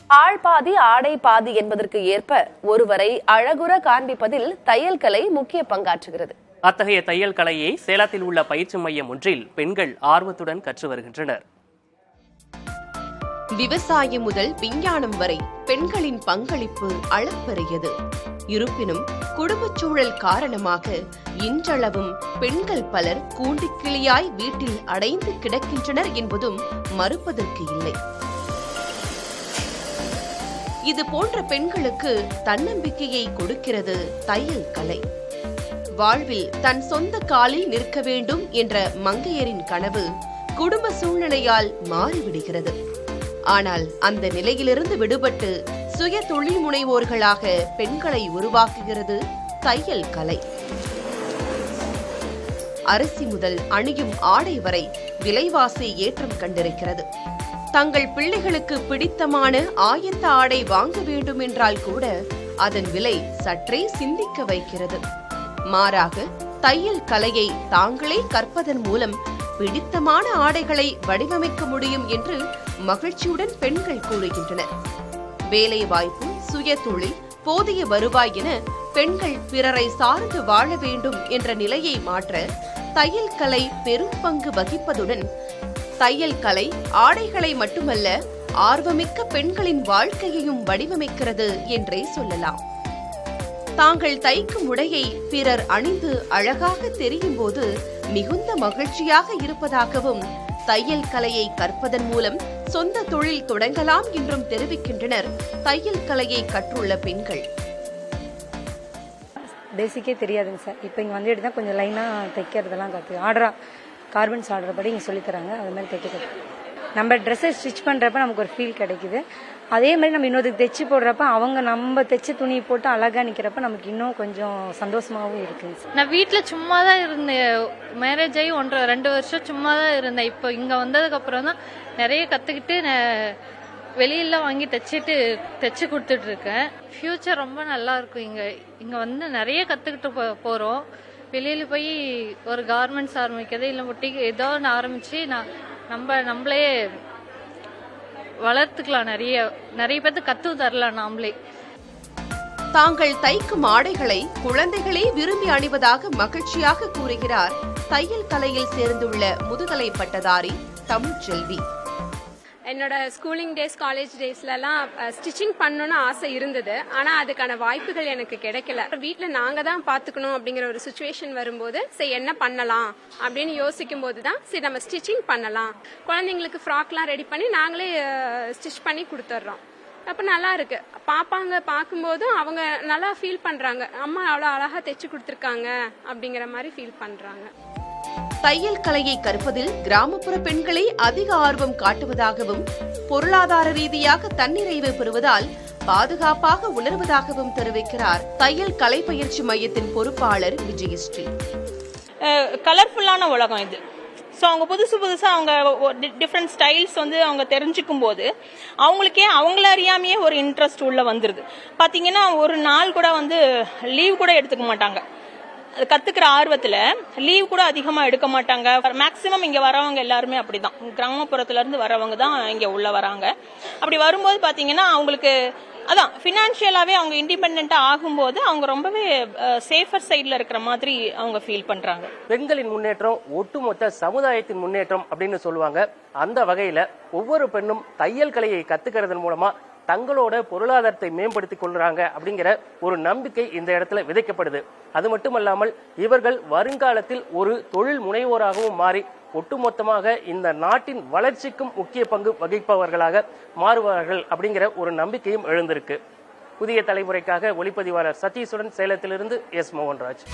ஆள் பாதி ஆடை பாதி என்பதற்கு ஏற்ப ஒருவரை அழகுற காண்பிப்பதில் தையல் கலை முக்கிய பங்காற்றுகிறது. அத்தகைய தையல் கலையை சேலத்தில் உள்ள பயிற்சி மையம் ஒன்றில் பெண்கள் ஆர்வத்துடன் கற்று வருகின்றனர். விவசாயம் முதல் விஞ்ஞானம் வரை பெண்களின் பங்களிப்பு அளப்பரியது. இருப்பினும் குடும்பச் சூழல் காரணமாக இன்றளவும் பெண்கள் பலர் கூண்டுக்கிளியாய் வீட்டில் அடைந்து கிடக்கின்றனர் என்பதும் மறுப்பதற்கு இல்லை. இது போன்ற பெண்களுக்கு தன்னம்பிக்கையை கொடுக்கிறது தையல் கலை. வாழ்வில் தன் சொந்த காலில் நிற்க வேண்டும் என்ற மங்கையரின் கனவு குடும்ப சூழ்நிலையால் மாறிவிடுகிறது. ஆனால் அந்த நிலையிலிருந்து விடுபட்டு சுய தொழில் முனைவோர்களாக பெண்களை உருவாக்குகிறது தையல் கலை. அரிசி முதல் அணியும் ஆடை வரை விலைவாசி ஏற்றம் கண்டிருக்கிறது. தங்கள் பிள்ளைகளுக்கு பிடித்தமான ஆயத்த ஆடை வாங்க வேண்டும் என்றால் கூட அதன் விலை சற்றே சிந்திக்க வைக்கிறது. மாறாக தையல் கலையை தாங்களே கற்பதன் மூலம் பிடித்தமான ஆடைகளை வடிவமைக்க முடியும் என்று மகிழ்ச்சியுடன் பெண்கள் கூறுகின்றனர். வேலை வாய்ப்பு, சுய தொழில், போதிய வருவாய் என பெண்கள் பிறரை சார்ந்து வாழ வேண்டும் என்ற நிலையை மாற்ற தையல் கலை பெரும் பங்கு வகிப்பதுடன் தையல் கலை ஆடைகளை மட்டுமல்ல ஆர்வமிக்க பெண்களின் வாழ்க்கையையும் வடிவமைக்கிறது என்றே சொல்லலாம். தாங்கள் தைக்கும் உடையை பிறர் அணிந்து அழகாக தெரியும் போது மிகுந்த மகிழ்ச்சியாக இருப்பதாகவும் தையல் கலையை கற்பதன் மூலம் சொந்த தொழில் தொடங்கலாம் என்றும் தெரிவிக்கின்றனர் தையல் கலையை கற்றுள்ள பெண்கள். பேசிக்கே தெரியாதுங்க சார். இப்போ இங்கே வந்துட்டு தான் கொஞ்சம் லைனாக தைக்கிறதெல்லாம் கற்று கார்பன்ஸ் ஆர்டர் படி இங்கே சொல்லித்தராங்க. அது மாதிரி தைக்க நம்ம ட்ரெஸ்ஸை ஸ்டிச் பண்ணுறப்ப நமக்கு ஒரு ஃபீல் கிடைக்குது. அதே மாதிரி நம்ம இன்னொருக்கு தைச்சி போடுறப்ப அவங்க நம்ம தைச்ச துணி போட்டு அழகாக நிற்கிறப்ப நமக்கு இன்னும் கொஞ்சம் சந்தோஷமாகவும் இருக்குங்க சார். நான் வீட்டில் சும்மா தான் இருந்தேன். மேரேஜ் ஆகி 1-2 வருஷம் சும்மா தான் இருந்தேன். இப்போ இங்கே வந்ததுக்கப்புறம் தான் நிறைய கற்றுக்கிட்டு வெளியில வாங்கி தைச்சு கொடுத்துட்டு இருக்கேன். ஃபியூச்சர் ரொம்ப நல்லா இருக்கும். இங்கே வந்து நிறைய கற்றுக்கிட்டு போகிறோம். வெளியில போய் ஒரு கார்மெண்ட்ஸ் ஆரம்பிக்கிறது இல்லை முட்டிக்கு ஏதோ ஒன்று ஆரம்பிச்சு நம்மளே வளர்த்துக்கலாம். நிறைய பேருக்கு கத்து தரலாம் நாமளே. தாங்கள் தைக்கும் ஆடைகளை குழந்தைகளே விரும்பி அணிவதாக மகிழ்ச்சியாக கூறுகிறார் தையல் கலையில் சேர்ந்துள்ள முதுகலை பட்டதாரி தமிழ்ச்செல்வி. என்னோட ஸ்கூலிங் டேஸ், காலேஜ் டேஸ்லலாம் ஸ்டிச்சிங் பண்ணணும்னு ஆசை இருந்தது. ஆனால் அதுக்கான வாய்ப்புகள் எனக்கு கிடைக்கல. வீட்டில் நாங்கள் தான் பார்த்துக்கணும் அப்படிங்கிற ஒரு சுச்சுவேஷன் வரும்போது சரி என்ன பண்ணலாம் அப்படின்னு யோசிக்கும் போது தான் சரி நம்ம ஸ்டிச்சிங் பண்ணலாம். குழந்தைங்களுக்கு ஃப்ராக்லாம் ரெடி பண்ணி நாங்களே ஸ்டிச் பண்ணி கொடுத்துட்றோம். அப்போ நல்லா இருக்கு. பார்க்கும்போதும் அவங்க நல்லா ஃபீல் பண்ணுறாங்க. அம்மா அவ்வளோ அழகாக தைச்சு கொடுத்துருக்காங்க அப்படிங்கிற மாதிரி ஃபீல் பண்ணுறாங்க. தையல் கலையை கற்பதில் கிராமப்புற பெண்களே அதிக ஆர்வம் காட்டுவதாகவும் பொருளாதார ரீதியாக தன்னிறைவு பெறுவதால் பாதுகாப்பாக உணர்வதாகவும் தெரிவிக்கிறார் தையல் கலை பயிற்சி மையத்தின் பொறுப்பாளர் விஜயஸ்ரீ. கலர்ஃபுல்லான உலகம் இது. ஸோ அவங்க புதுசா அவங்க டிஃப்ரெண்ட் ஸ்டைல்ஸ் வந்து அவங்க தெரிஞ்சுக்கும் போது அவங்களுக்கே அவங்கள அறியாமையே ஒரு இன்ட்ரெஸ்ட் உள்ள வந்துருது. பார்த்தீங்கன்னா ஒரு நாள் கூட வந்து லீவ் கூட எடுத்துக்க மாட்டாங்க. கத்துக்கிற ஆர்வத்துல லீவ் கூட அதிகமா எடுக்க மாட்டாங்க. மேக்சிமம் இங்க வரவங்க எல்லாருமே அப்படிதான், கிராமப்புறத்துல இருந்து வரவங்க தான் இங்க உள்ள வராங்க. அப்படி வரும்போது பாத்தீங்கன்னா அவங்களுக்கு அதான் பினான்சியலாவே அவங்க இண்டிபெண்டா ஆகும்போது அவங்க ரொம்பவே சேஃபர் சைட்ல இருக்கிற மாதிரி அவங்க ஃபீல் பண்றாங்க. பெண்களின் முன்னேற்றம் ஒட்டுமொத்த சமுதாயத்தின் முன்னேற்றம் அப்படின்னு சொல்லுவாங்க. அந்த வகையில ஒவ்வொரு பெண்ணும் தையல் கலையை கத்துக்கிறதன் மூலமா தங்களோட பொருளாதாரத்தை மேம்படுத்திக் கொள்றாங்க அப்படிங்கிற ஒரு நம்பிக்கை இந்த இடத்துல விதைக்கப்படுது. அது மட்டுமல்லாமல் இவர்கள் வருங்காலத்தில் ஒரு தொழில் முனைவோராகவும் மாறி ஒட்டுமொத்தமாக இந்த நாட்டின் வளர்ச்சிக்கும் முக்கிய பங்கு வகிப்பவர்களாக மாறுவார்கள் அப்படிங்கிற ஒரு நம்பிக்கையும் எழுந்திருக்கு. புதிய தலைமுறைக்காக ஒளிப்பதிவாளர் சதீஷுடன் சேலத்திலிருந்து எஸ் மோகன்ராஜ்.